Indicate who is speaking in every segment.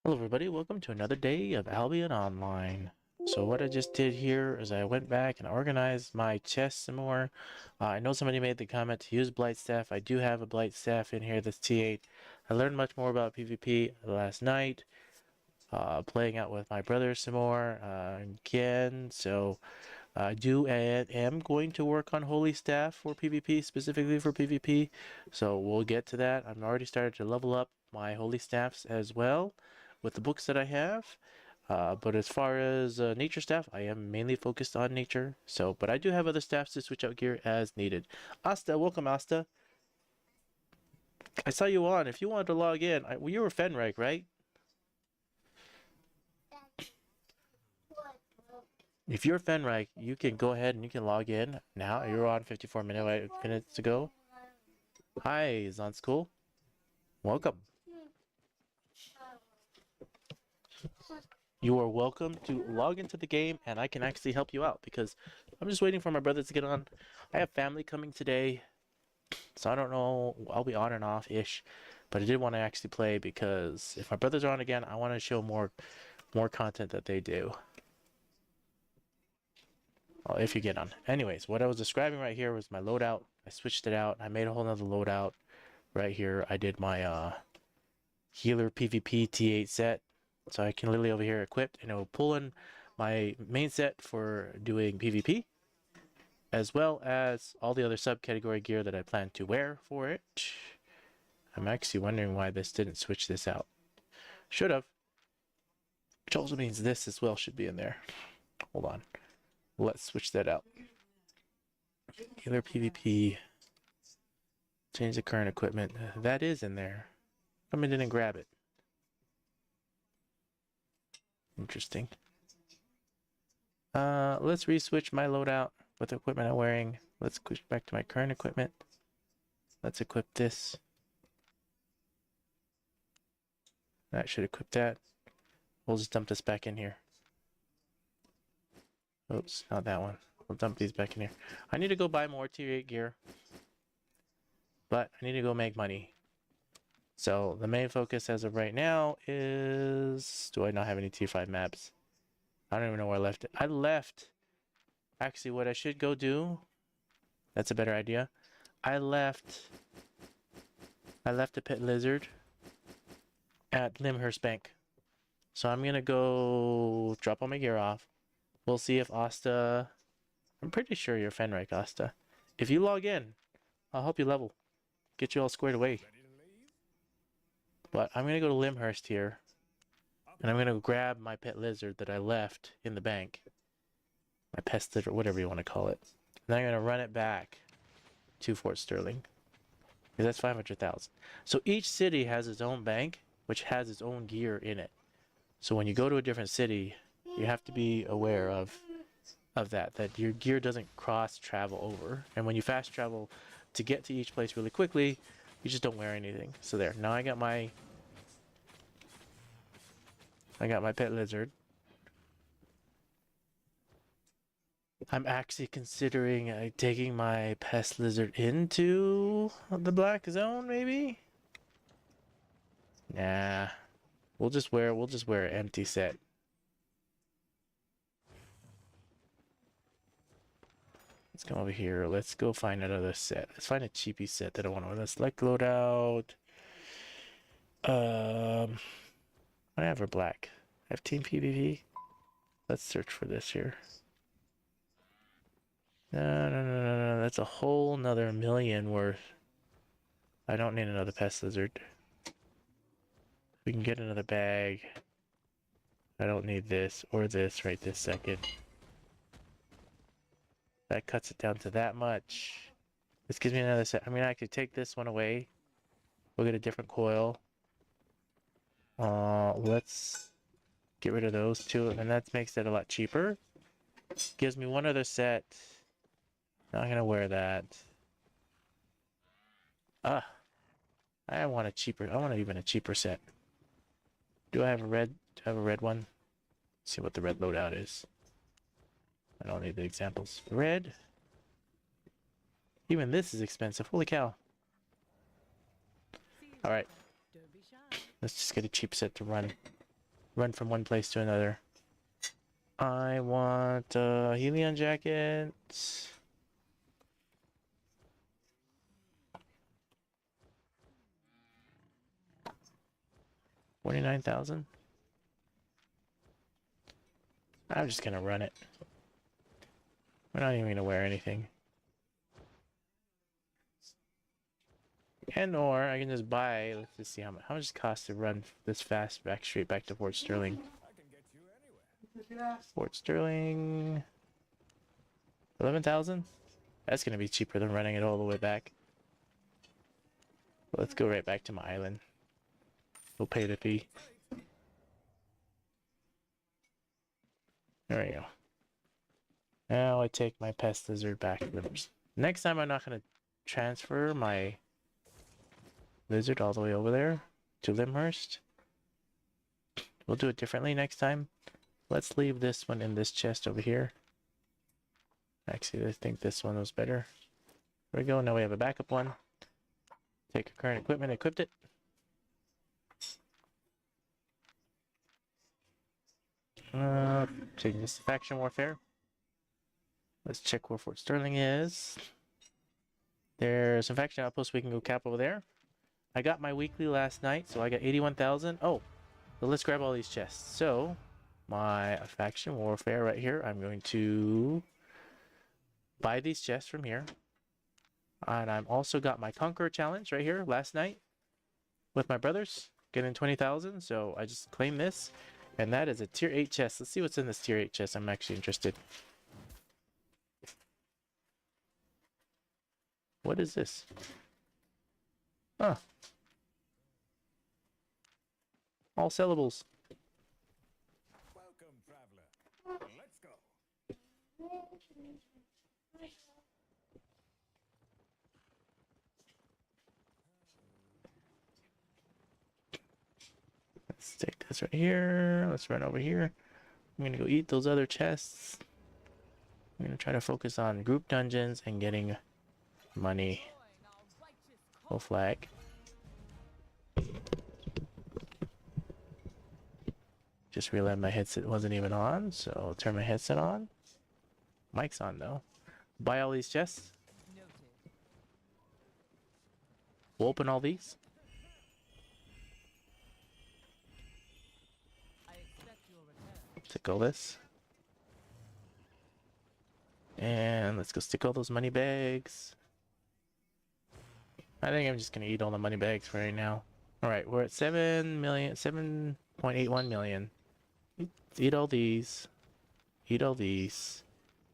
Speaker 1: Hello everybody, welcome to another day of Albion Online. So what I just did here is I went back and organized my chest some more. I know somebody made the comment to use Blight Staff. I do have a Blight Staff in here that's T8. I learned much more about PvP last night, playing out with my brother some more again. So I am going to work on Holy Staff for PvP, specifically for PvP. So we'll get to that. I'm already started to level up my Holy Staffs as well with the books that I have. But as far as nature staff, I am mainly focused on nature. So, but I do have other staffs to switch out gear as needed. Asta, welcome, Asta. I saw you on. If you wanted to log in, well, you were Fenrike, right? If you're Fenrike, you can go ahead and you can log in now. You're on 54 minutes ago. Hi, Zanskool. Welcome. You are welcome to log into the game, and I can actually help you out because I'm just waiting for my brother to get on. I have family coming today, so I don't know. I'll be on and off-ish, but I did want to actually play because if my brothers are on again, I want to show more content that they do. Well, if you get on. Anyways, what I was describing right here was my loadout. I switched it out. I made a whole nother loadout right here. I did my healer PvP T8 set. So I can literally over here equip and it will pull in my main set for doing PvP, as well as all the other subcategory gear that I plan to wear for it. I'm actually wondering why this didn't switch this out. Should have. Which also means this as well should be in there. Hold on. Let's switch that out. Healer PvP. Change the current equipment. That is in there. Come in didn't grab it. Interesting. Let's re-switch my loadout with the equipment I'm wearing. Let's switch back to my current equipment. Let's equip this. That should equip that. We'll just dump this back in here. Oops, not that one. We'll dump these back in here. I need to go buy more tier 8 gear. But I need to go make money. So the main focus as of right now is... Do I not have any tier 5 maps? I don't even know where I left it. I left... Actually, what I should go do... That's a better idea. I left a pet lizard at Limhurst Bank. So I'm gonna go drop all my gear off. We'll see if Asta... I'm pretty sure you're Fenrike, Asta. If you log in, I'll help you level. Get you all squared away. But I'm gonna go to Limhurst here. And I'm gonna grab my pet lizard that I left in the bank. My pest lizard, whatever you want to call it. And then I'm gonna run it back to Fort Sterling. Because that's 500,000. So each city has its own bank, which has its own gear in it. So when you go to a different city, you have to be aware of that your gear doesn't cross travel over. And when you fast travel to get to each place really quickly, you just don't wear anything. So there. Now I got my pet lizard. I'm actually considering taking my pest lizard into the black zone, maybe. Nah, we'll just wear an empty set. Let's come over here. Let's go find another set. Let's find a cheapy set that I want to. Let's select loadout. Whatever, black. I have team PvP. Let's search for this here. No. That's a whole nother million worth. I don't need another pest lizard. We can get another bag. I don't need this or this right this second. That cuts it down to that much. This gives me another set. I'm gonna actually take this one away. We'll get a different coil. Let's get rid of those two, and that makes it a lot cheaper. Gives me one other set. Not gonna wear that. I want a cheaper. I want even a cheaper set. Do I have a red? Do I have a red one? Let's see what the red loadout is. I don't need the examples. Red. Even this is expensive. Holy cow. Alright. Let's just get a cheap set to run. run from one place to another. I want a Helion jacket. 49,000. I'm just gonna run it. We're not even gonna wear anything. And or I can just buy. Let's just see how much it costs to run this fast back straight back to Fort Sterling. Fort Sterling. 11,000. That's gonna be cheaper than running it all the way back. Let's go right back to my island. We'll pay the fee. There we go. Now I take my pest lizard back to the... Next time I'm not gonna transfer my lizard all the way over there to Limhurst. We'll do it differently next time. Let's leave this one in this chest over here. Actually, I think this one was better. There we go. Now we have a backup one. Take our current equipment, equipped it. Taking this to faction warfare. Let's check where Fort Sterling is. There's some faction outposts we can go cap over there. I got my weekly last night, so I got 81,000. Oh, so let's grab all these chests. So, my faction warfare right here, I'm going to buy these chests from here. And I'm also got my Conqueror challenge right here last night with my brothers, getting 20,000. So I just claim this, and that is a tier 8 chest. Let's see what's in this tier 8 chest. I'm actually interested. What is this? Huh. All sellables.
Speaker 2: Welcome, traveler. Let's go.
Speaker 1: Let's take this right here. Let's run over here. I'm gonna go eat those other chests. I'm gonna try to focus on group dungeons and getting money. Full flag. Just realized my headset wasn't even on, so I'll turn my headset on. Mic's on though. Buy all these chests. We'll open all these. Take all this. And let's go stick all those money bags. I think I'm just gonna eat all the money bags for right now. Alright, we're at 7.81 million. Eat all these. Eat all these.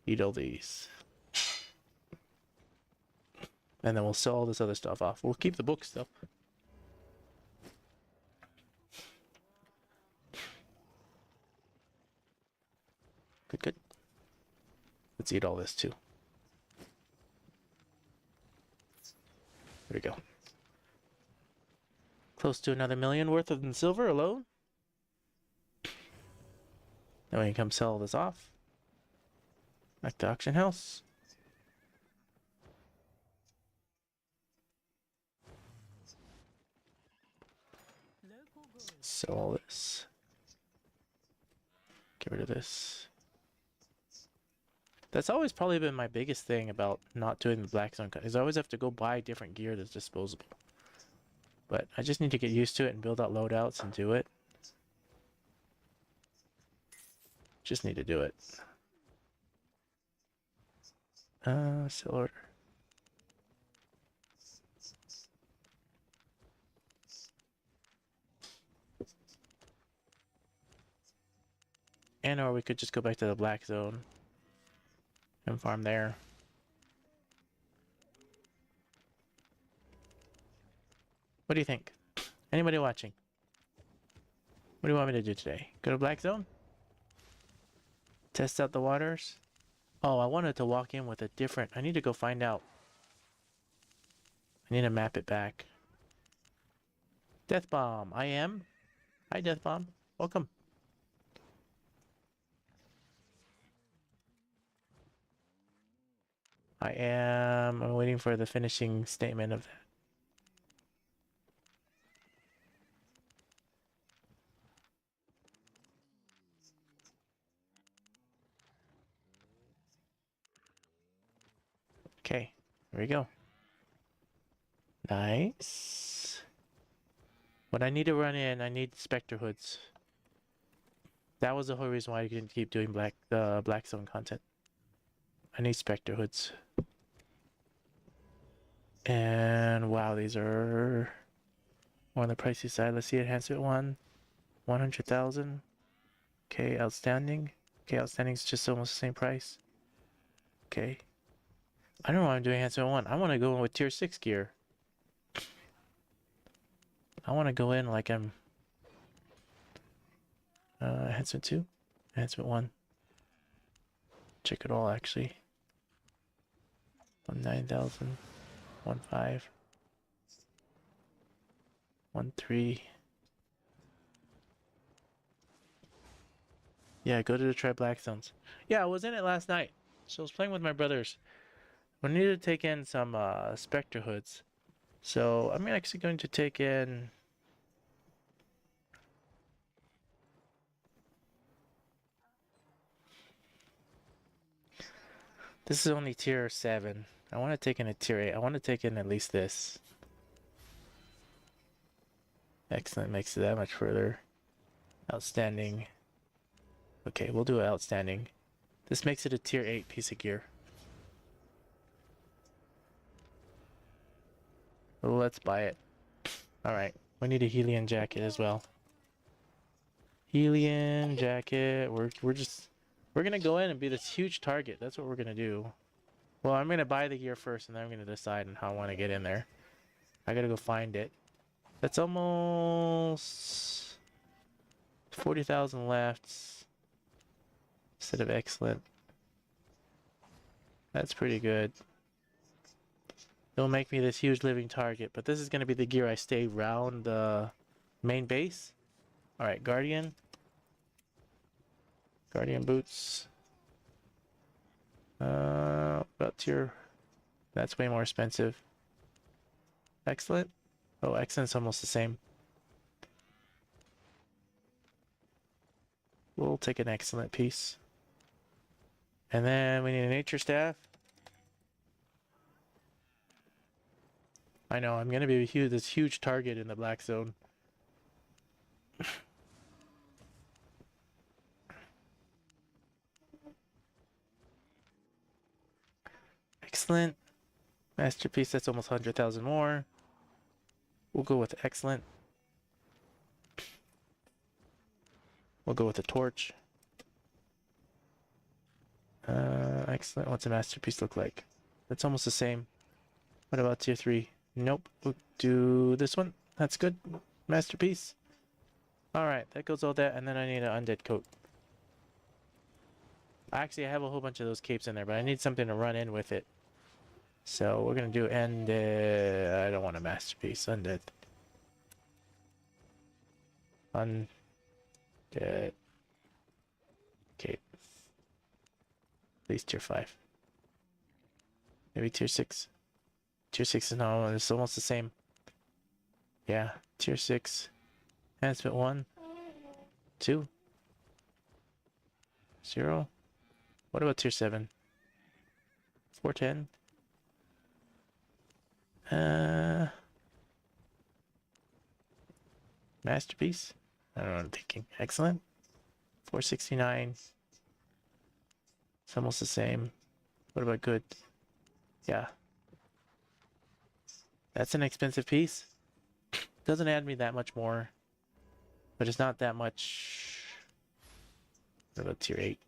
Speaker 1: Eat all these. And then we'll sell all this other stuff off. We'll keep the books though. Good, good. Let's eat all this too. There we go. Close to another million worth of silver alone. Then we can come sell this off. Back to auction house. Sell all this. Get rid of this. That's always probably been my biggest thing about not doing the Blackzone cut, is I always have to go buy different gear that's disposable. But I just need to get used to it and build out loadouts and do it. Just need to do it. Sell order. And or we could just go back to the Blackzone and farm there. What do you think? Anybody watching? What do you want me to do today? Go to Blackzone? Test out the waters? Oh, I wanted to walk in with a different... I need to go find out. I need to map it back. Death Bomb, I am. Hi, Death Bomb. Welcome. I'm waiting for the finishing statement of that. Okay, here we go. Nice. When I need to run in, I need Spectre hoods. That was the whole reason why I didn't keep doing Blackzone content. I need Spectre hoods. And wow, these are on the pricey side. Let's see, enhancement 100,000. Okay, outstanding. Okay, outstanding is just almost the same price. Okay. I don't know why I'm doing enhancement 1. I want to go in with tier 6 gear. I want to go in like I'm enhancement 2, enhancement 1. Check it all actually. 9,000, 1.5, 1.3. Yeah, go to the try Blackzones. Yeah, I was in it last night. So I was playing with my brothers. We needed to take in some Spectre hoods. So I'm actually going to take in. This is only tier 7. I want to take in a tier 8. I want to take in at least this. Excellent, makes it that much further. Outstanding. Okay, we'll do outstanding. This makes it a tier 8 piece of gear. Well, let's buy it. Alright, we need a Helion jacket as well. Helion jacket. We're gonna go in and be this huge target. That's what we're gonna do. Well, I'm gonna buy the gear first, and then I'm gonna decide on how I want to get in there. I gotta go find it. That's almost 40,000 left instead of excellent. That's pretty good. It'll make me this huge living target, but this is gonna be the gear I stay around the main base. All right, Guardian. Guardian boots. About tier. That's way more expensive. Excellent. Oh, excellent's almost the same. We'll take an excellent piece. And then we need a nature staff. I know, I'm gonna be this huge target in the black zone. Excellent. Masterpiece, that's almost 100,000 more. We'll go with excellent. We'll go with a torch. Excellent. What's a masterpiece look like? That's almost the same. What about tier 3? Nope. We'll do this one. That's good. Masterpiece. Alright, that goes all that, and then I need an undead coat. Actually, I have a whole bunch of those capes in there, but I need something to run in with it. So we're gonna do undead. I don't want a masterpiece. Undead. Undead. Cape. At least tier 5. Maybe tier 6. Tier 6 is no, it's almost the same. Yeah, tier 6. Enhancement 1. 2. 0. What about tier 7? 410. Masterpiece? I don't know what I'm thinking. Excellent. 469. It's almost the same. What about good? Yeah. That's an expensive piece. Doesn't add me that much more. But it's not that much. What about tier 8?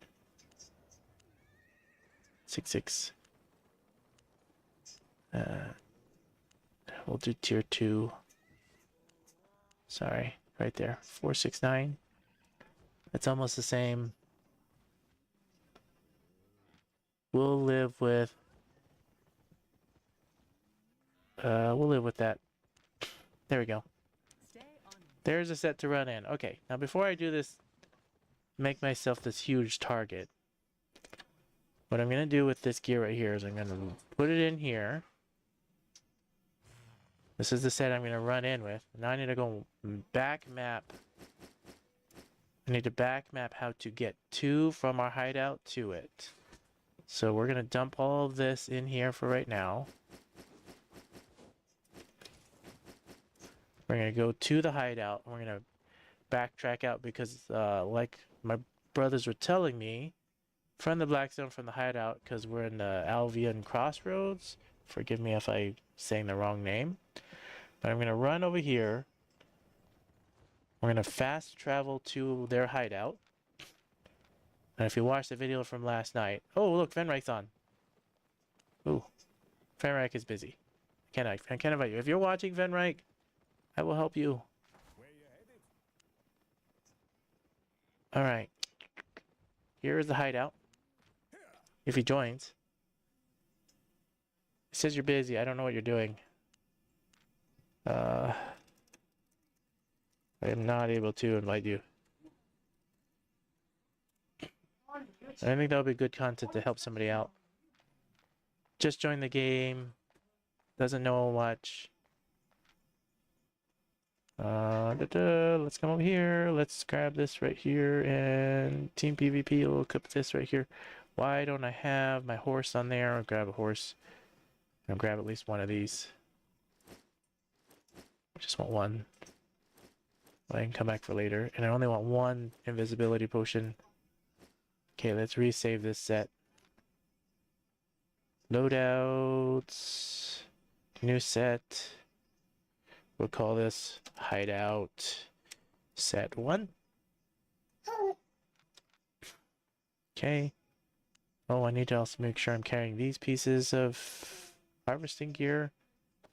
Speaker 1: 6.6. We'll do tier 2. Sorry, right there. 469. It's almost the same. We'll live with that. There we go. There's a set to run in. Okay, now before I do this, make myself this huge target. What I'm gonna do with this gear right here is I'm gonna put it in here. This is the set I'm gonna run in with. Now I need to go back map. I need to back map how to get from our hideout to it. So we're gonna dump all of this in here for right now. We're gonna go to the hideout. We're gonna backtrack out because, like my brothers were telling me, from the Blackzone, from the hideout, because we're in the Albion crossroads. Forgive me if I'm saying the wrong name. But I'm gonna run over here. We're gonna fast travel to their hideout. And if you watched the video from last night, oh look, Fenrik's on. Ooh, Fenrik is busy. I can't invite you. If you're watching Fenrik, I will help you.
Speaker 2: Where you headed?
Speaker 1: All right. Here is the hideout. If he joins. It says you're busy. I don't know what you're doing. I am not able to invite you. I think that would be good content to help somebody out. Just joined the game. Doesn't know much. Let's come over here. Let's grab this right here and team PvP. We'll equip this right here. Why don't I have my horse on there? I'll grab a horse. I'll grab at least one of these. Just want one. I can come back for later. And I only want one invisibility potion. Okay, let's resave this set. Loadouts. New set. We'll call this Hideout Set 1. Okay. Oh, I need to also make sure I'm carrying these pieces of harvesting gear.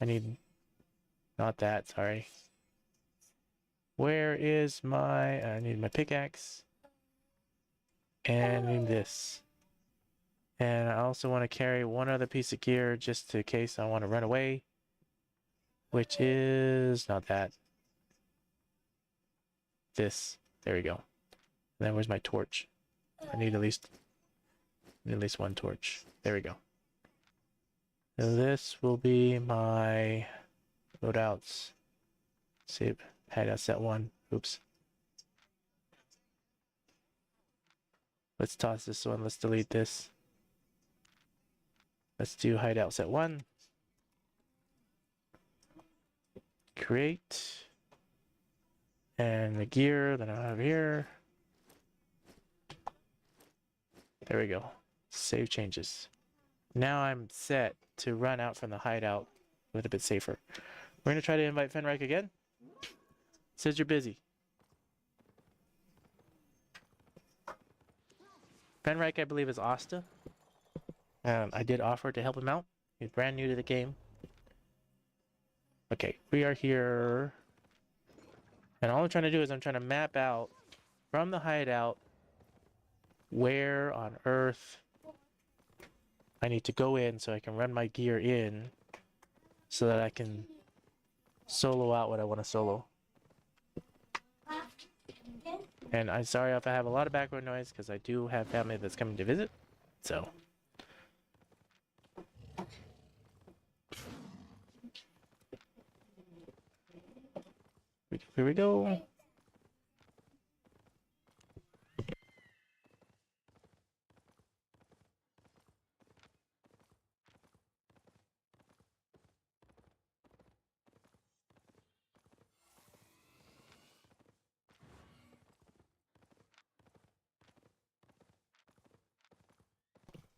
Speaker 1: I need... Not that, sorry. Where is my... I need my pickaxe. And I need this. And I also want to carry one other piece of gear just in case I want to run away. Which is... not that. This. There we go. And then where's my torch? I need at least one torch. There we go. And this will be my loadouts. Save. Hideout set 1. Oops. Let's toss this one. Let's delete this. Let's do hideout set 1. Create. And the gear that I have here. There we go. Save changes. Now I'm set to run out from the hideout a little bit safer. We're going to try to invite Fenrik again. Says you're busy. Fenrik, I believe, is Asta. I did offer to help him out. He's brand new to the game. Okay, we are here. And all I'm trying to do is I'm trying to map out from the hideout where on Earth I need to go in so I can run my gear in so that I can solo out what I want to solo. And I'm sorry if I have a lot of background noise because I do have family that's coming to visit. So. Here we go.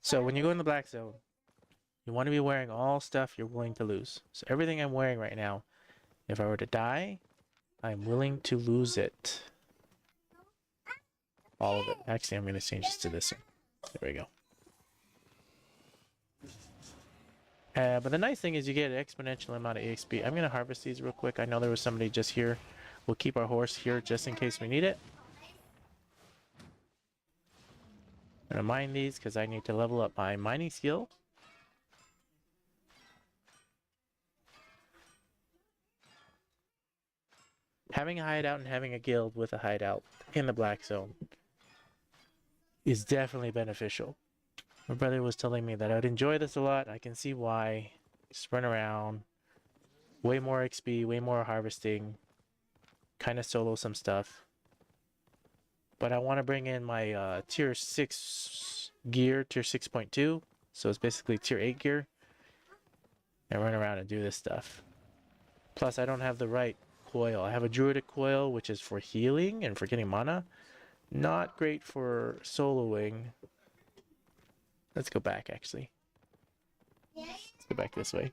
Speaker 1: So when you go in the Blackzone, you want to be wearing all stuff you're willing to lose. So everything I'm wearing right now, if I were to die, I'm willing to lose it. All of it. Actually, I'm going to change this to this one. There we go. But the nice thing is you get an exponential amount of EXP. I'm going to harvest these real quick. I know there was somebody just here. We'll keep our horse here just in case we need it. I'm going to mine these because I need to level up my mining skill. Having a hideout and having a guild with a hideout in the Blackzone is definitely beneficial. My brother was telling me that I would enjoy this a lot. I can see why. Just run around. Way more XP, way more harvesting. Kind of solo some stuff. But I want to bring in my tier 6 gear tier 6.2. So it's basically tier 8 gear. And run around and do this stuff. Plus, I don't have the right coil. I have a druidic coil, which is for healing and for getting mana. Not great for soloing. Let's go back, actually. Let's go back this way.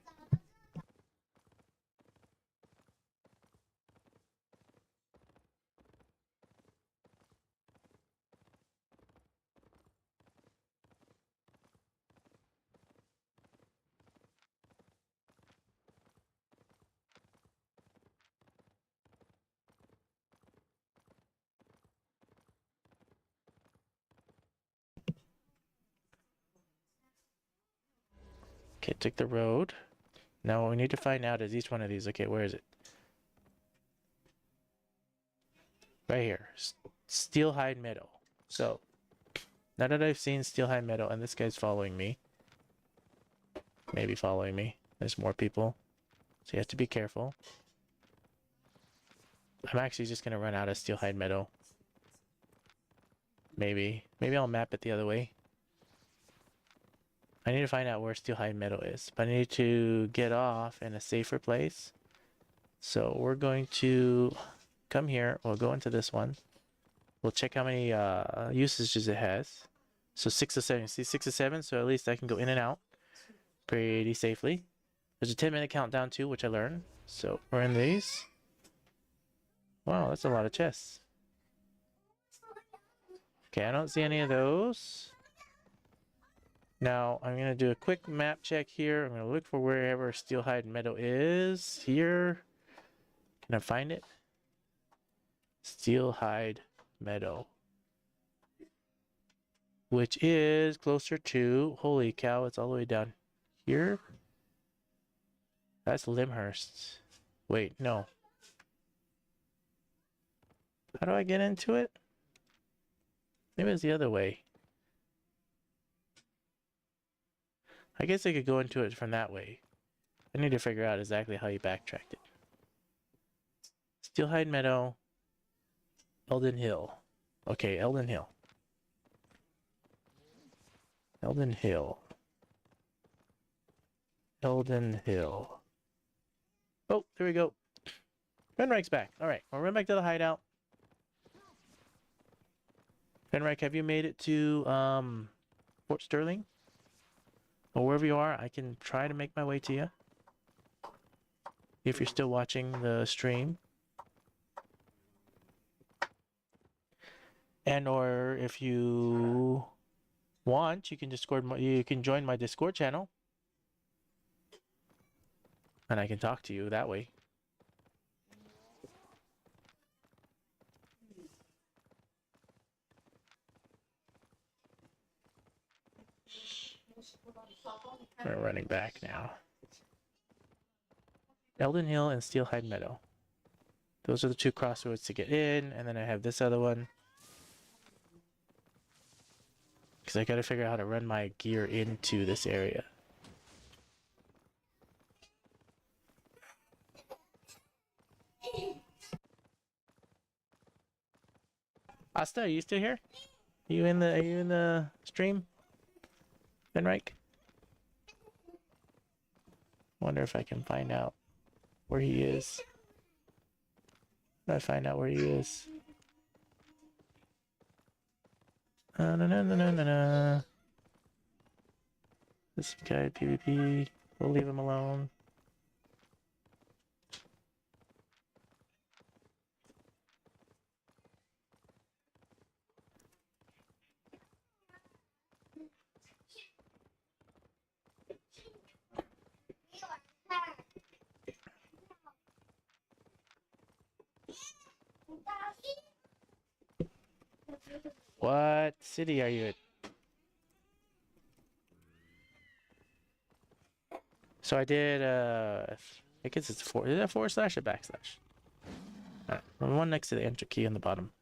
Speaker 1: Okay, took the road. Now what we need to find out is each one of these. Okay, where is it? Right here. Steelhide Meadow. So, now that I've seen Steelhide Meadow, and this guy's following me. Maybe following me. There's more people. So you have to be careful. I'm actually just going to run out of Steelhide Meadow. Maybe. Maybe I'll map it the other way. I need to find out where Steelhide Meadow is. But I need to get off in a safer place. So we're going to come here. We'll go into this one. We'll check how many usages it has. So 6 of 7. See, 6 of 7. So at least I can go in and out pretty safely. There's a 10-minute countdown too, which I learned. So we're in these. Wow, that's a lot of chests. Okay, I don't see any of those. Now, I'm going to do a quick map check here. I'm going to look for wherever Steelhide Meadow is. Here. Can I find it? Steelhide Meadow. Which is closer to... Holy cow, it's all the way down here. That's Limhurst. Wait, no. How do I get into it? Maybe it's the other way. I guess I could go into it from that way. I need to figure out exactly how you backtracked it. Steelhide Meadow. Eldon Hill. Okay, Eldon Hill. Eldon Hill. Eldon Hill. Oh, there we go. Fenrike's back. Alright, we'll run back to the hideout. Fenrike, have you made it to Fort Sterling? Or wherever you are, I can try to make my way to you. If you're still watching the stream. And or if you want, you can join my Discord channel. And I can talk to you that way. We're running back now. Eldon Hill and Steelhide Meadow. Those are the two crossroads to get in, and then I have this other one. Because I gotta figure out how to run my gear into this area. Asta, are you still here? Are you in the stream? Fenrike? Wonder if I can find out where he is. How do I find out where he is? No, no, no, no, no, no. This guy, PvP. We'll leave him alone. What city are you in? So I did, I guess it's is that / or backslash? Alright, one next to the enter key on the bottom.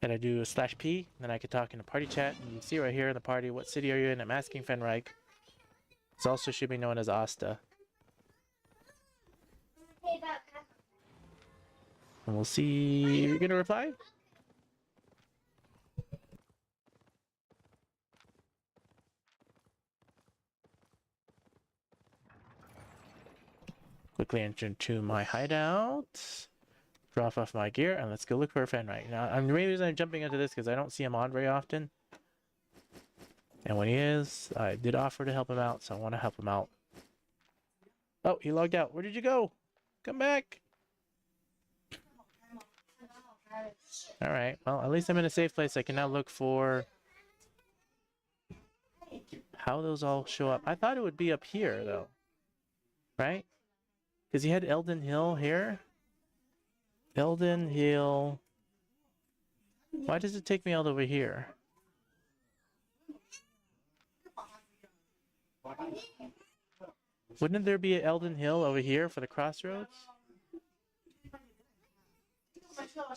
Speaker 1: And I do a /P, then I can talk in a party chat. And you see right here in the party, what city are you in? I'm asking Fenrike. This also should be known as Asta. And we'll see. You're gonna reply? Quickly enter into my hideout. Drop off my gear, and let's go look for a friend right now. I'm the reason I'm jumping into this because I don't see him on very often. And when he is, I did offer to help him out, so I want to help him out. Oh, he logged out. Where did you go? Come back. Alright, well, at least I'm in a safe place. I can now look for how those all show up. I thought it would be up here, though. Right? Because he had Elden Hill here. Elden Hill. Why does it take me all over here? Wouldn't there be an Elden Hill over here for the crossroads?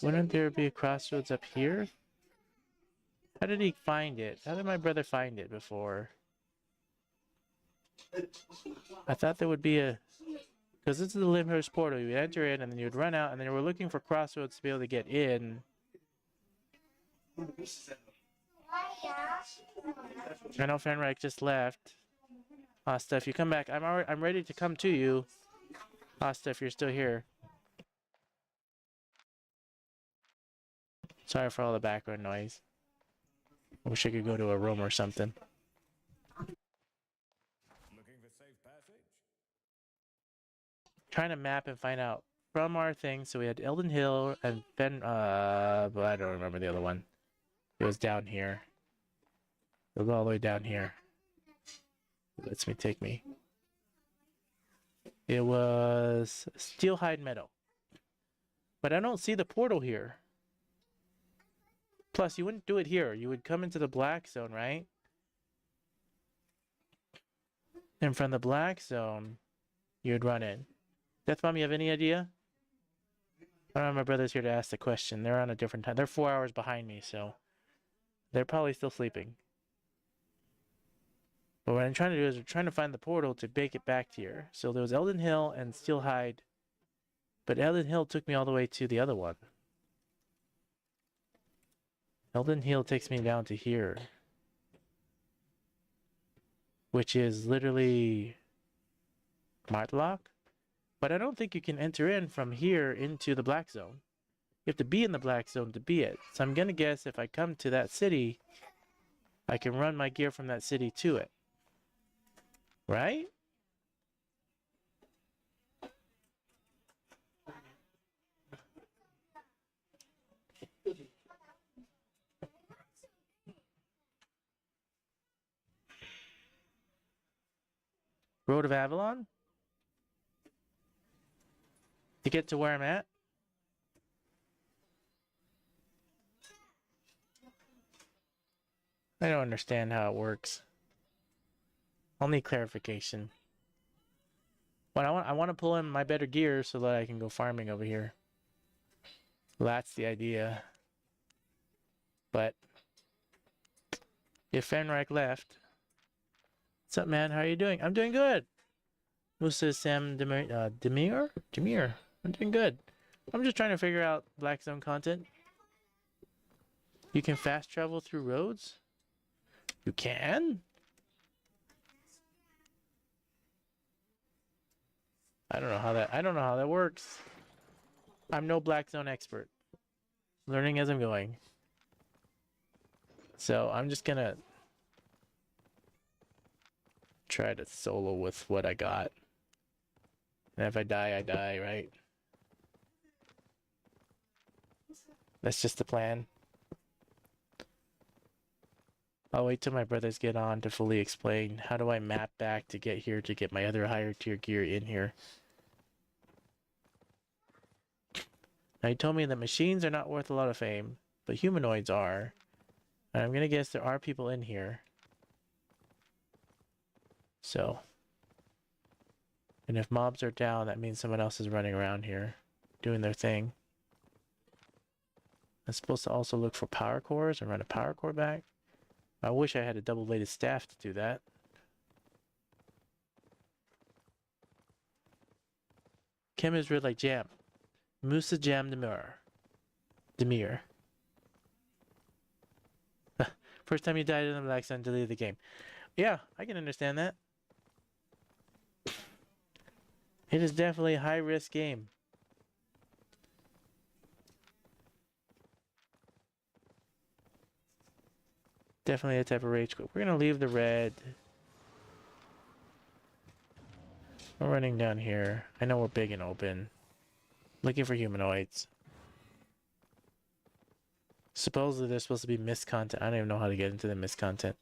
Speaker 1: Wouldn't there be a crossroads up here? How did he find it? How did my brother find it before? I thought there would be a... Because this is the Limhurst portal. You would enter in and then you would run out and then you were looking for crossroads to be able to get in. I know Fenrich just left. Asta, if you come back, I'm ready to come to you. Asta, if you're still here. Sorry for all the background noise. I wish I could go to a room or something.
Speaker 2: Looking for safe passage?
Speaker 1: Trying to map and find out from our thing. So we had Elden Hill and then but I don't remember the other one. It was down here. It'll go all the way down here. It lets me take me. It was Steelhide Meadow. But I don't see the portal here. Plus, you wouldn't do it here. You would come into the Blackzone, right? And from the Blackzone, you would run in. Deathbomb, you have any idea? I don't know, my brother's here to ask the question. They're on a different time. They're 4 hours behind me, so they're probably still sleeping. But what I'm trying to do is we're trying to find the portal to make it back here. So there was Elden Hill and Steelhide. But Elden Hill took me all the way to the other one. Elden Hill takes me down to here. Which is literally Martlock. But I don't think you can enter in from here into the Blackzone. You have to be in the Blackzone to be it. So I'm going to guess if I come to that city, I can run my gear from that city to it. Right? Road of Avalon? To get to where I'm at? I don't understand how it works. I'll need clarification. But I want to pull in my better gear so that I can go farming over here. That's the idea. But if Fenrich left, what's up, man? How are you doing? I'm doing good. Musa Sam Demir? I'm doing good. I'm just trying to figure out Blackzone content. You can fast travel through roads? You can? I don't know how that works. I'm no Blackzone expert. Learning as I'm going. So I'm just gonna try to solo with what I got. And if I die, I die, right? That's just the plan. I'll wait till my brothers get on to fully explain how do I map back to get here to get my other higher tier gear in here. Now you told me that machines are not worth a lot of fame, but humanoids are. And I'm gonna guess there are people in here. So. And if mobs are down, that means someone else is running around here, doing their thing. I'm supposed to also look for power cores and run a power core back. I wish I had a double-bladed staff to do that. Kim is read like jam. Musa Jam Demir. First time you died in the Blackzone, deleted the game. Yeah, I can understand that. It is definitely a high-risk game. Definitely a type of rage quit. We're gonna leave the red. We're running down here. I know we're big and open. Looking for humanoids. Supposedly there's supposed to be mist content. I don't even know how to get into the mist content.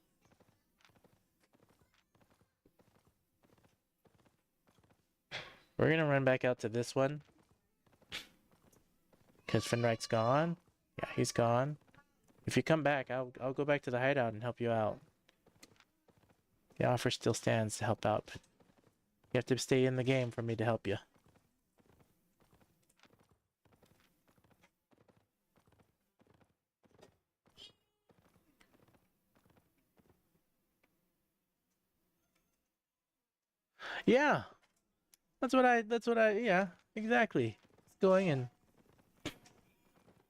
Speaker 1: We're gonna run back out to this one. Because Finrike's gone. Yeah, he's gone. If you come back, I'll go back to the hideout and help you out. The offer still stands to help out, but you have to stay in the game for me to help you. Yeah, yeah, exactly. It's going and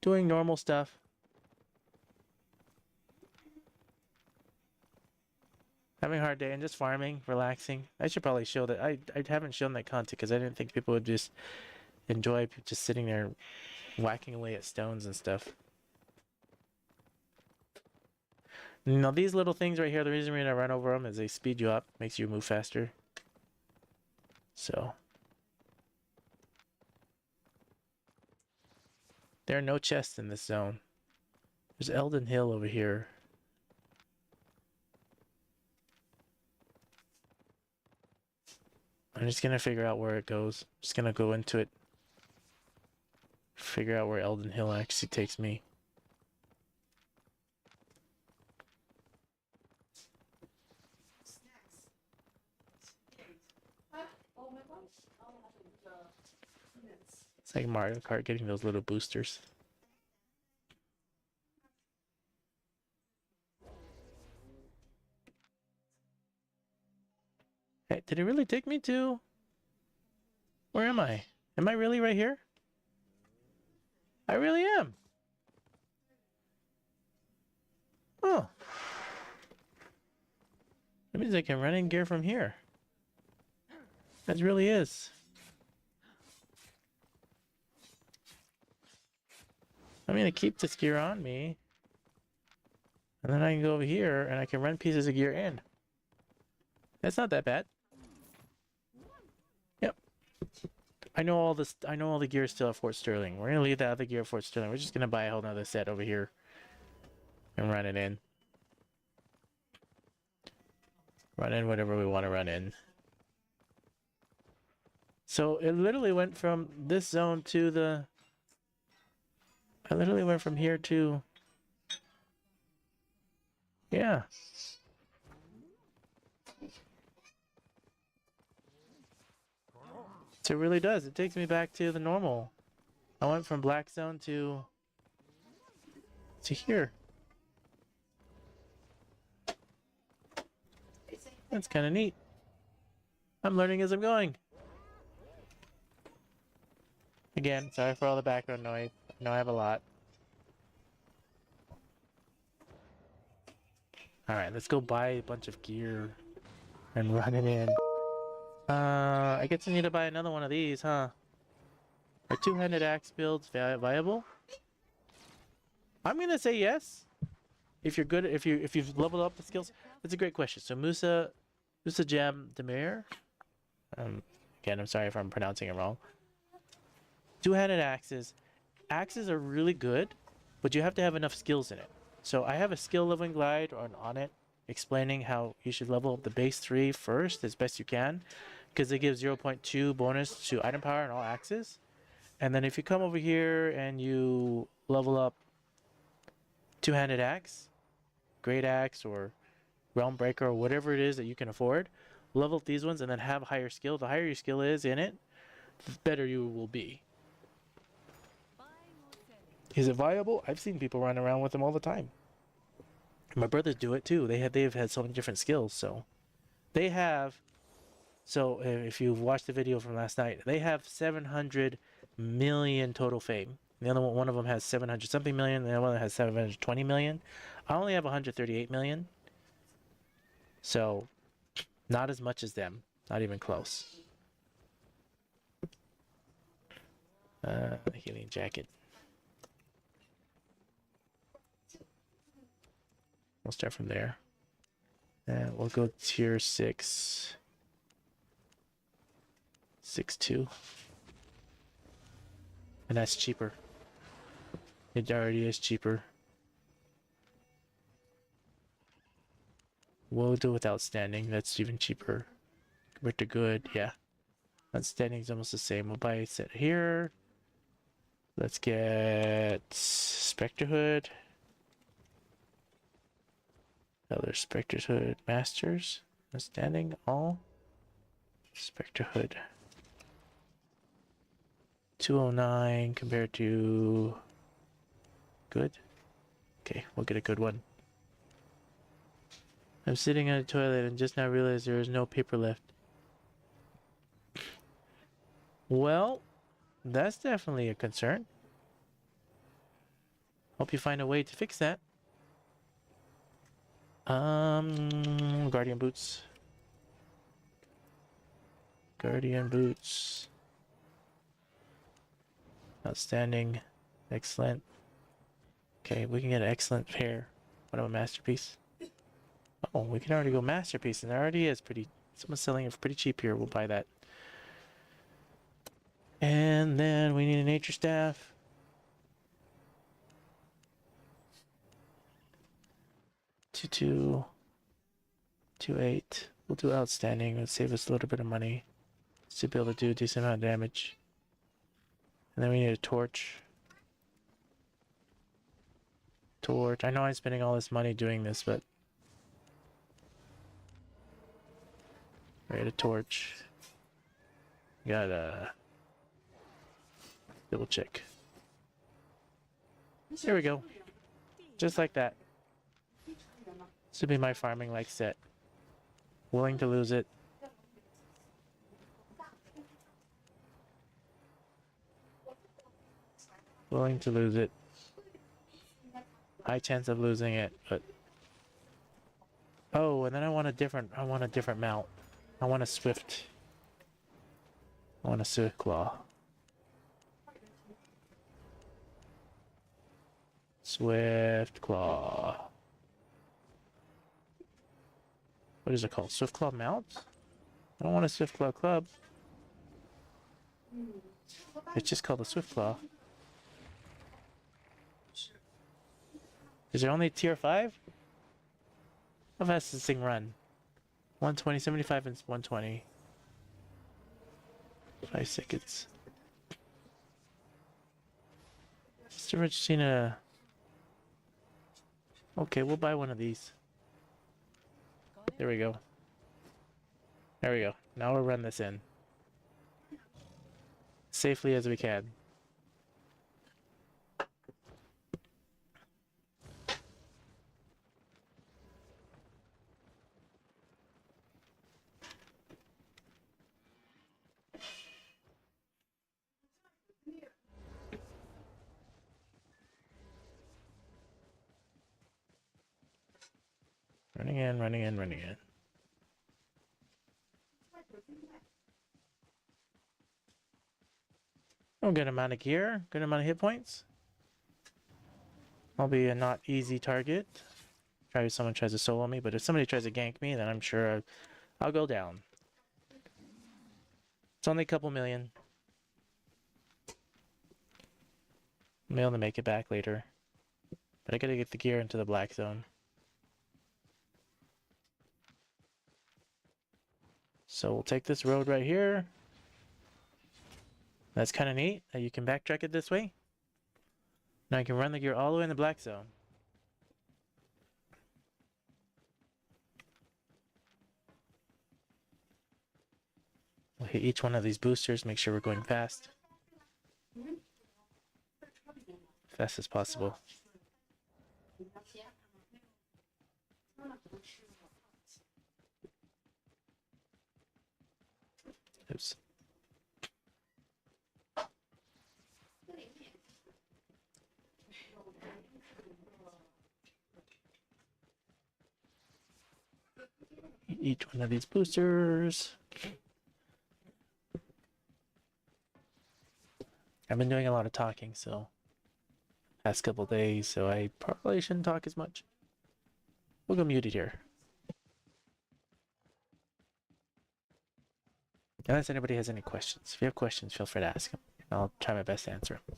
Speaker 1: doing normal stuff. Having a hard day and just farming, relaxing. I should probably show that. I haven't shown that content because I didn't think people would just enjoy just sitting there whacking away at stones and stuff. You know, these little things right here, the reason we're gonna run over them is they speed you up, makes you move faster. So there are no chests in this zone. There's Elden Hill over here. I'm just gonna figure out where it goes. Just gonna go into it. Figure out where Elden Hill actually takes me. It's like Mario Kart getting those little boosters. Hey, did it really take me to... Where am I? Am I really right here? I really am. Oh. That means I can run in gear from here. That really is. I'm gonna keep this gear on me. And then I can go over here and I can run pieces of gear in. That's not that bad. Yep. I know all this. I know all the gear is still at Fort Sterling. We're gonna leave that other gear at Fort Sterling. We're just gonna buy a whole nother set over here and run it in. Run in whatever we want to run in. So it literally went from this zone to the... I literally went from here to... Yeah. So it really does. It takes me back to the normal. I went from Blackzone to here. That's kind of neat. I'm learning as I'm going. Again, sorry for all the background noise. I know I have a lot. Alright, let's go buy a bunch of gear and run it in. I guess I need to buy another one of these, huh? Are two-handed axe builds viable? I'm gonna say yes. If you're good, if you've leveled up the skills, that's a great question. So Musa Jam Demir. Again, I'm sorry if I'm pronouncing it wrong. Two-handed axes. Axes are really good, but you have to have enough skills in it. So I have a skill leveling guide on it, explaining how you should level up the base 3 first as best you can, because it gives 0.2 bonus to item power on all axes. And then if you come over here and you level up two-handed axe, great axe, or realm breaker, or whatever it is that you can afford, level up these ones and then have higher skill. The higher your skill is in it, the better you will be. Is it viable? I've seen people run around with them all the time. My brothers do it too. They've had so many different skills. So they have. So if you've watched the video from last night, they have 700 million total fame. The other one of them has 700 something million. The other one has 720 million. I only have 138 million. So not as much as them. Not even close. Healing jacket. We'll start from there. And we'll go tier 6. 6-2. And that's cheaper. It already is cheaper. We'll do with outstanding. That's even cheaper. Compared to good, yeah. Outstanding is almost the same. We'll buy a set here. Let's get Spectre Hood. Other Spectre's Hood. Masters. Outstanding. All. Spectre Hood. 209 compared to good. Okay, we'll get a good one. I'm sitting on a toilet and just now realized there is no paper left. Well, that's definitely a concern. Hope you find a way to fix that. Guardian boots. Guardian boots. Outstanding. Excellent. Okay, we can get an excellent pair. What about masterpiece? Oh, we can already go masterpiece, and there already is pretty. Someone's selling it for pretty cheap here. We'll buy that. And then we need a nature staff. Two, 2-8. We'll do outstanding. It'll save us a little bit of money. To be able to do a decent amount of damage. And then we need a torch. Torch. I know I'm spending all this money doing this, but we had a torch. Got a double check. There we go. Just like that. This would be my farming like set. Willing to lose it. Willing to lose it. High chance of losing it, but oh, and then I want a different mount. I want a swift. I want a swift claw. Swift claw. What is it called? Swift claw mount? I don't want a swift claw club. It's just called a swift claw. Is there only tier 5? How fast does this thing run? 120, 75, and 120. 5 seconds. Just ever seen a... Okay, we'll buy one of these. There we go. There we go. Now we'll run this in. Safely as we can. Running in, running in, running in. Oh, good amount of gear, good amount of hit points. I'll be a not easy target. Try if someone tries to solo me, but if somebody tries to gank me, then I'm sure I'll go down. It's only a couple million. I'll be able to make it back later. But I gotta get the gear into the Blackzone. So we'll take this road right here. That's kind of neat that you can backtrack it this way. Now you can run the gear all the way in the Blackzone. We'll hit each one of these boosters, make sure we're going fast. Fast as possible. Oops. Each one of these boosters. I've been doing a lot of talking, so past couple days, so I probably shouldn't talk as much. We'll go muted here. Unless anybody has any questions. If you have questions, feel free to ask them. I'll try my best to answer them.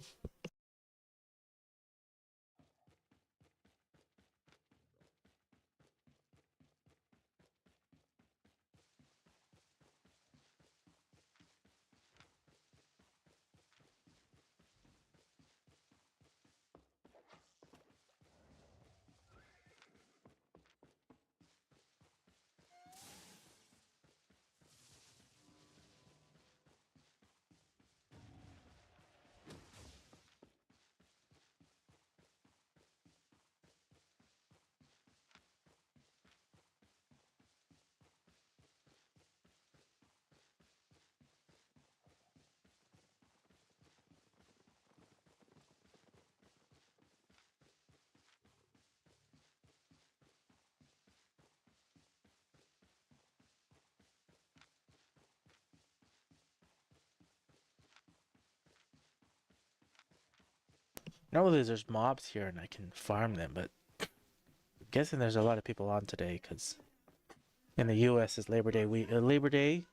Speaker 1: Normally there's mobs here and I can farm them, but I'm guessing there's a lot of people on today because in the U.S. is Labor Day week. Labor Day,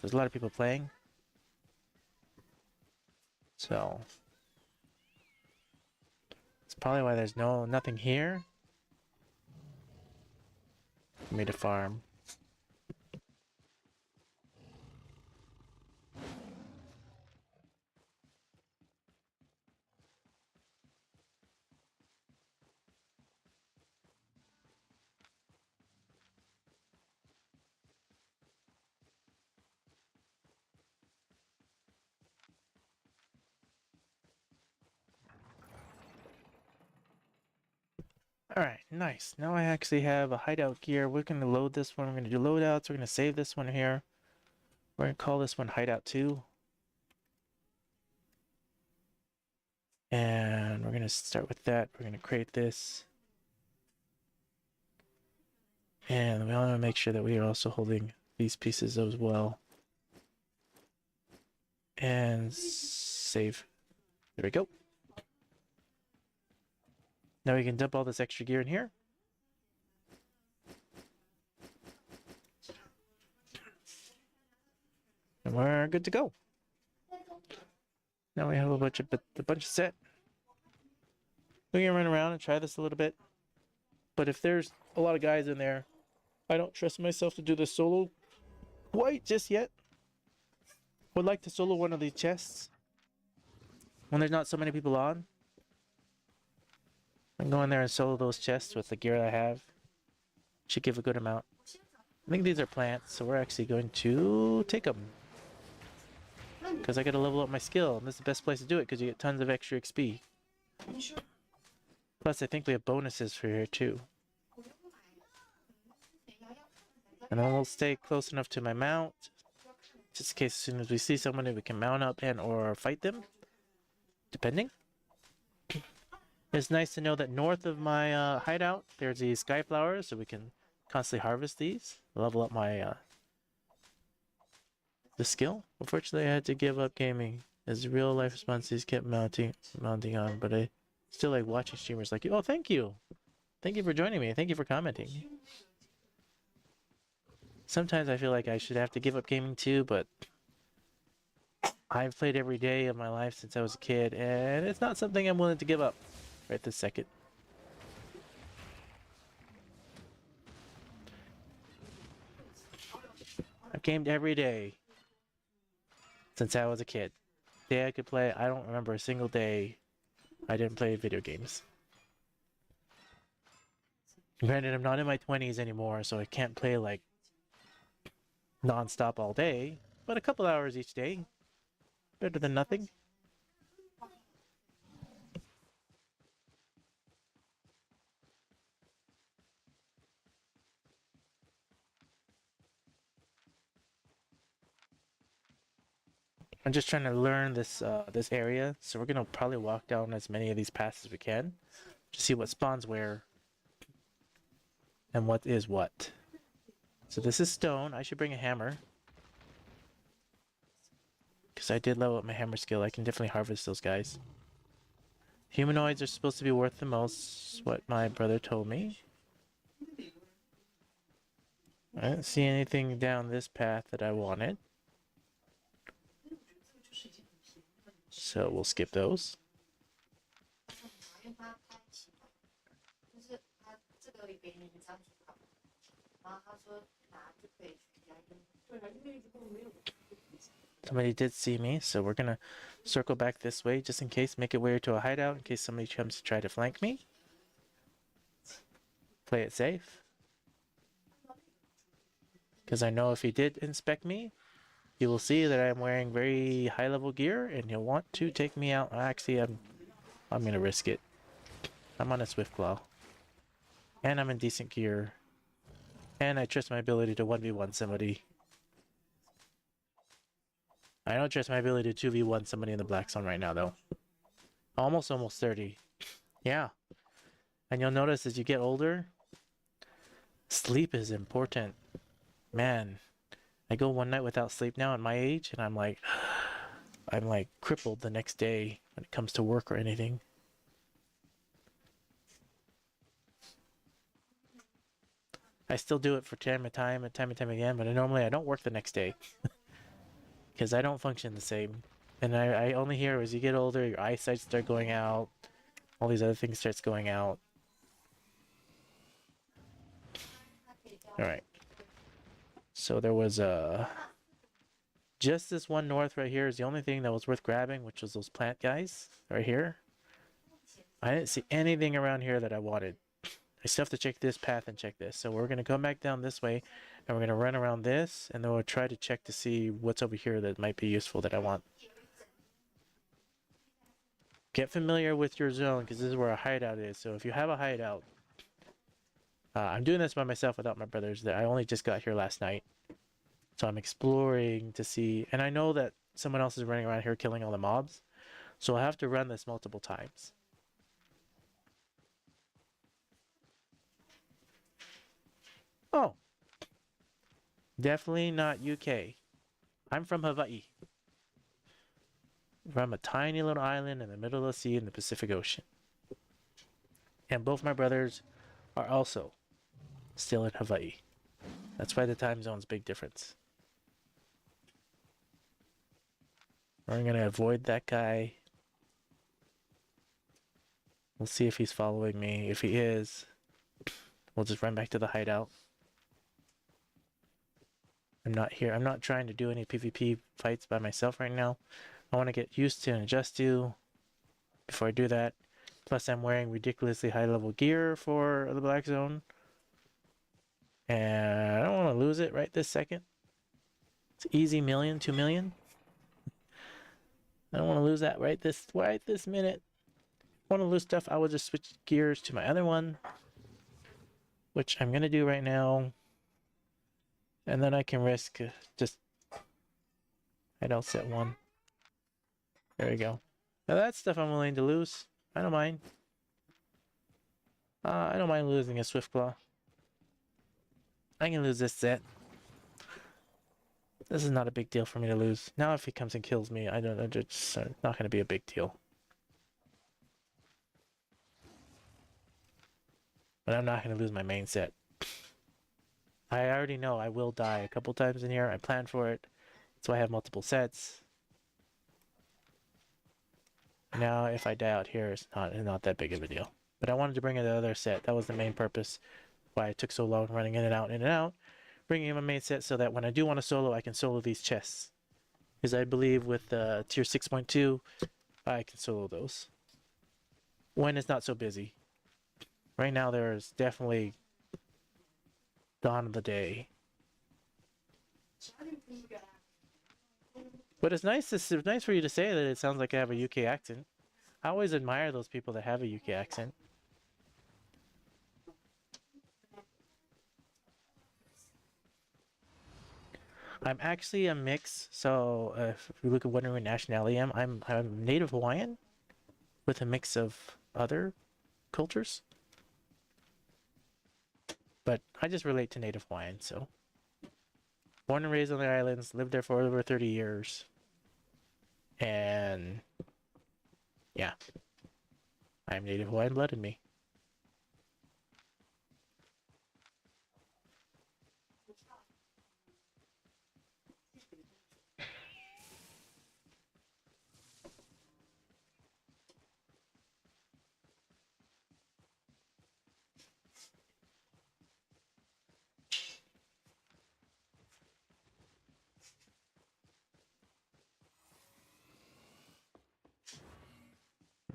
Speaker 1: there's a lot of people playing. So it's probably why there's nothing here for me to farm. Alright, nice. Now I actually have a hideout gear. We're going to load this one. We're going to do loadouts. We're going to save this one here. We're going to call this one Hideout 2. And we're going to start with that. We're going to create this. And we want to make sure that we are also holding these pieces as well. And save. There we go. Now we can dump all this extra gear in here. And we're good to go. Now we have a bunch of set. We're gonna run around and try this a little bit. But if there's a lot of guys in there, I don't trust myself to do this solo quite just yet. Would like to solo one of these chests when there's not so many people on. I can go in there and solo those chests with the gear I have. Should give a good amount. I think these are plants, so we're actually going to take them. Because I gotta level up my skill, and this is the best place to do it because you get tons of extra XP. Plus, I think we have bonuses for here too. And then we'll stay close enough to my mount, just in case as soon as we see somebody, we can mount up and or fight them, depending. It's nice to know that north of my hideout, there's these sky flowers, so we can constantly harvest these, level up my the skill. Unfortunately, I had to give up gaming as real life responses kept mounting on, but I still like watching streamers like you. Oh, thank you. Thank you for joining me. Thank you for commenting. Sometimes I feel like I should have to give up gaming too, but I've played every day of my life since I was a kid, and it's not something I'm willing to give up right this second. I've gamed every day since I was a kid. Day I could play, I don't remember a single day I didn't play video games. Granted, I'm not in my 20s anymore, so I can't play like non-stop all day, but a couple hours each day, better than nothing. I'm just trying to learn this area, so we're gonna probably walk down as many of these paths as we can to see what spawns where and what is what. So this is stone. I should bring a hammer because I did level up my hammer skill. I can definitely harvest those guys. Humanoids are supposed to be worth the most, what my brother told me. I didn't see anything down this path that I wanted. So we'll skip those. Somebody did see me, so we're gonna circle back this way just in case, make it way to a hideout in case somebody comes to try to flank me. Play it safe. Because I know if he did inspect me, he will see that I'm wearing very high level gear and he'll want to take me out. Actually, I'm gonna risk it. I'm on a Swift Claw. And I'm in decent gear. And I trust my ability to 1v1 somebody. I don't trust my ability to 2v1 somebody in the Blackzone right now, though. Almost 30. Yeah. And you'll notice as you get older, sleep is important. Man, I go one night without sleep now at my age, and I'm like crippled the next day when it comes to work or anything. I still do it for time and time again, but normally I don't work the next day. Because I don't function the same. And I only hear as you get older, your eyesight starts going out. All these other things starts going out. Alright. So there was just this one north right here is the only thing that was worth grabbing, which was those plant guys right here. I didn't see anything around here that I wanted. I still have to check this path and check this. So we're going to come back down this way, and we're going to run around this, and then we'll try to check to see what's over here that might be useful that I want. Get familiar with your zone, because this is where a hideout is. So if you have a hideout, I'm doing this by myself without my brothers. I only just got here last night. So I'm exploring to see, and I know that someone else is running around here killing all the mobs. So I'll have to run this multiple times. Oh. Definitely not UK. I'm from Hawaii. From a tiny little island in the middle of the sea in the Pacific Ocean. And both my brothers are also still in Hawaii. That's why the time zone's a big difference. We're gonna avoid that guy. We'll see if he's following me. If he is, we'll just run back to the hideout. I'm not here. I'm not trying to do any PvP fights by myself right now. I want to get used to and adjust to before I do that. Plus, I'm wearing ridiculously high level gear for the Blackzone. And I don't want to lose it right this second. It's easy million, 2 million. I don't want to lose that right this minute. If I want to lose stuff, I will just switch gears to my other one, which I'm gonna do right now. And then I can risk just Hideout set 1. There we go. Now that stuff I'm willing to lose. I don't mind. I don't mind losing a Swift Claw. I can lose this set. This is not a big deal for me to lose. Now if he comes and kills me, it's not going to be a big deal. But I'm not going to lose my main set. I already know I will die a couple times in here. I planned for it. So I have multiple sets. Now if I die out here, it's not that big of a deal. But I wanted to bring in the other set. That was the main purpose why it took so long running in and out. Bringing in my main set so that when I do want to solo, I can solo these chests. Because I believe with tier 6.2, I can solo those. When it's not so busy. Right now there's definitely dawn of the day. But it's nice for you to say that it sounds like I have a UK accent. I always admire those people that have a UK accent. I'm actually a mix, so if you look at what nationality I'm native Hawaiian with a mix of other cultures. But I just relate to native Hawaiian, so. Born and raised on the islands, lived there for over 30 years. And yeah, I am Native Hawaiian blood in me.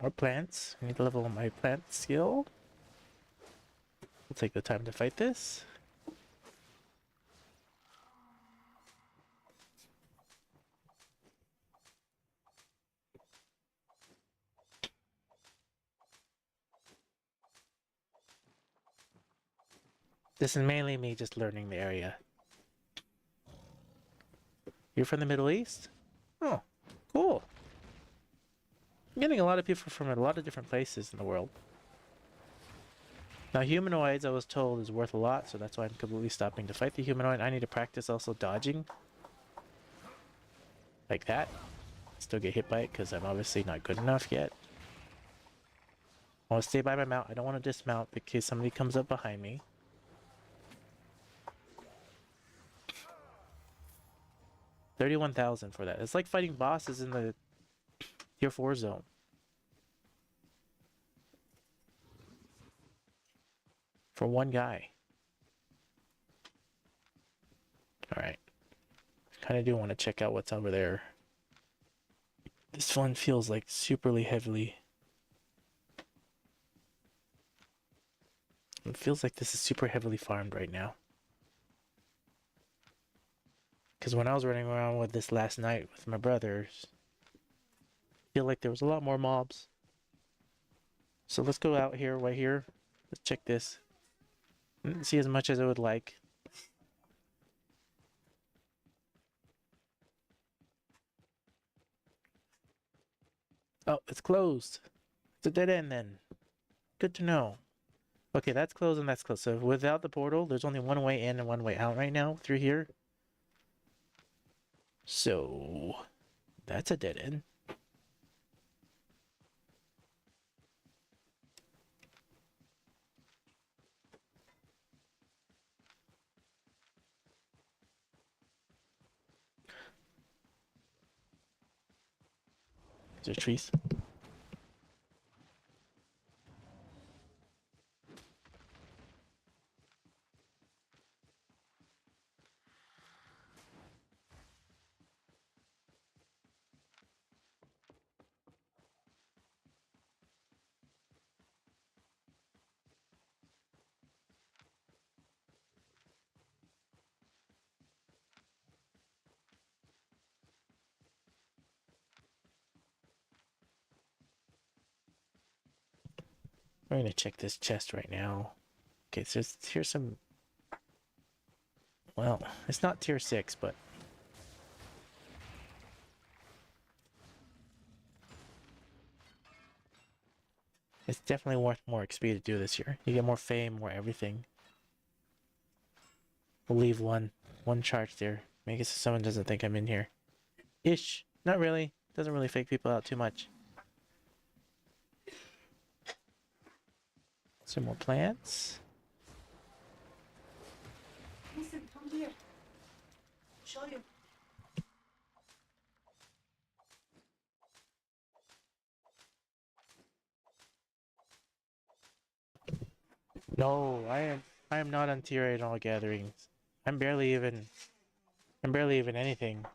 Speaker 1: More plants. I need to level my plant skill. We'll take the time to fight this. This is mainly me just learning the area. You're from the Middle East? Oh, cool. I'm getting a lot of people from a lot of different places in the world. Now, humanoids, I was told, is worth a lot, so that's why I'm completely stopping to fight the humanoid. I need to practice also dodging. Like that. Still get hit by it, because I'm obviously not good enough yet. I want to stay by my mount. I don't want to dismount in case somebody comes up behind me. $31,000 for that. It's like fighting bosses in the tier 4 zone. For one guy. Alright. Kind of do want to check out what's over there. This one feels like superly heavily. It feels like this is super heavily farmed right now. Because when I was running around with this last night with my brothers, I feel like there was a lot more mobs. So let's go out here, right here. Let's check this. I didn't see as much as I would like. Oh, it's closed. It's a dead end then. Good to know. Okay, that's closed and that's closed. So without the portal, there's only one way in and one way out right now through here. So that's a dead end. Is there trees? We're gonna check this chest right now. Okay, so here's some. Well, it's not tier 6, but it's definitely worth more XP to do this year. You get more fame, more everything. We'll leave one charge there. Make it so someone doesn't think I'm in here. Ish. Not really. Doesn't really fake people out too much. Some more plants.
Speaker 3: Listen, come here. Show you.
Speaker 1: No, I am not on tier 8 in all gatherings. I'm barely even anything.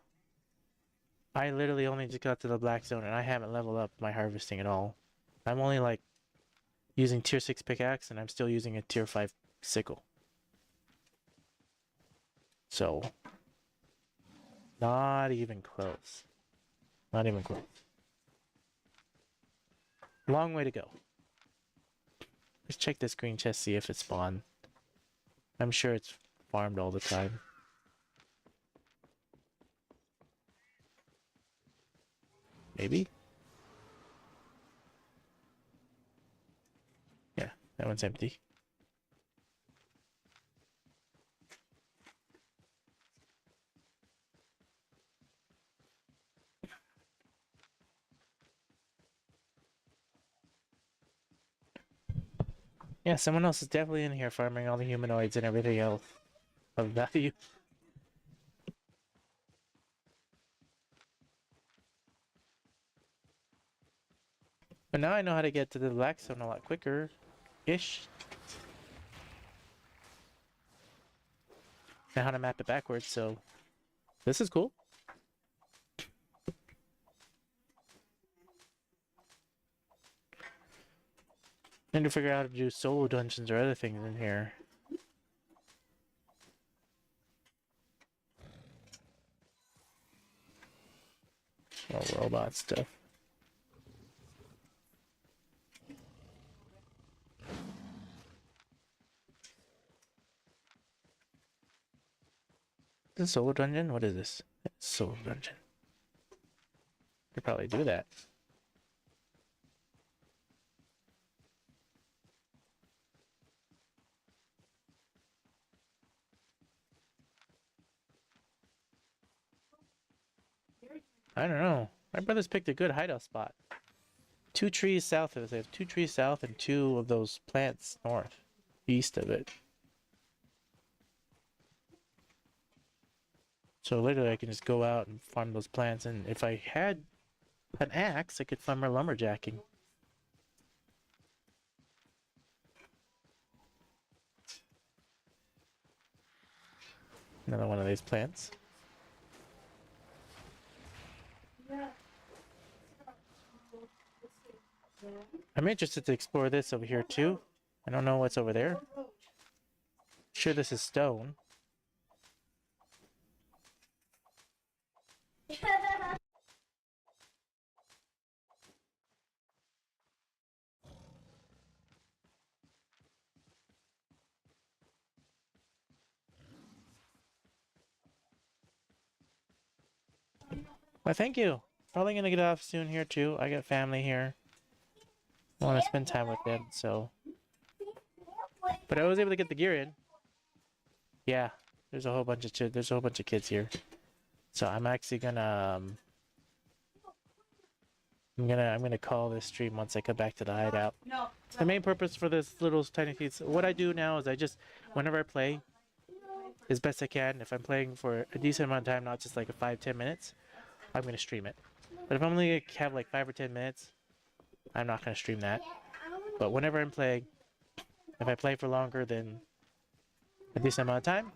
Speaker 1: I literally only just got to the Blackzone and I haven't leveled up my harvesting at all. I'm only like using tier 6 pickaxe and I'm still using a tier 5 sickle. So not even close. Not even close. Long way to go. Let's check this green chest, see if it's spawned. I'm sure it's farmed all the time. Maybe? Yeah, that one's empty. Yeah, someone else is definitely in here farming all the humanoids and everything else of value. But now I know how to get to the Blackzone a lot quicker-ish. Know how to map it backwards, so this is cool. Need to figure out how to do solo dungeons or other things in here. More robot stuff. Is this a solo dungeon? What is this? It's a solo dungeon. Could probably do that. I don't know. My brother's picked a good hideout spot. 2 trees south of it. They have 2 trees south and 2 of those plants north, east of it. So literally I can just go out and farm those plants, and if I had an axe, I could farm more lumberjacking. Another one of these plants. I'm interested to explore this over here too. I don't know what's over there. Sure, this is stone. Well, thank you. Probably gonna get off soon here too. I got family here. I want to spend time with them, so. But I was able to get the gear in. Yeah, there's a whole bunch of kids here. So I'm actually gonna I'm gonna call this stream once I come back to the hideout. The main purpose for this little tiny piece, what I do now is I just, whenever I play, as best I can, if I'm playing for a decent amount of time, not just like a 5-10 minutes, I'm gonna stream it. But if I'm only gonna have like 5 or 10 minutes, I'm not gonna stream that. But whenever I'm playing, if I play for longer than a decent amount of time,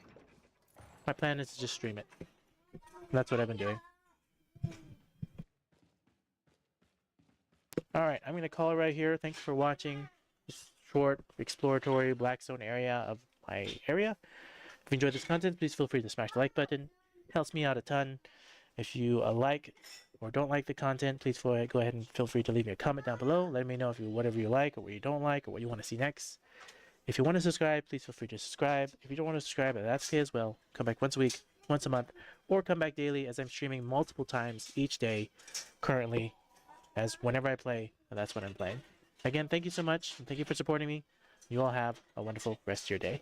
Speaker 1: my plan is to just stream it. That's what I've been doing. Alright, I'm gonna call it right here. Thanks for watching this short exploratory Blackzone area of my area. If you enjoyed this content, please feel free to smash the like button. It helps me out a ton. If you like or don't like the content, please go ahead and feel free to leave me a comment down below. Let me know if whatever you like or what you don't like or what you want to see next. If you want to subscribe, please feel free to subscribe. If you don't want to subscribe, that's okay as well. Come back once a week, once a month, or come back daily, as I'm streaming multiple times each day currently, as whenever I play, that's what I'm playing. Again, thank you so much, and thank you for supporting me. You all have a wonderful rest of your day.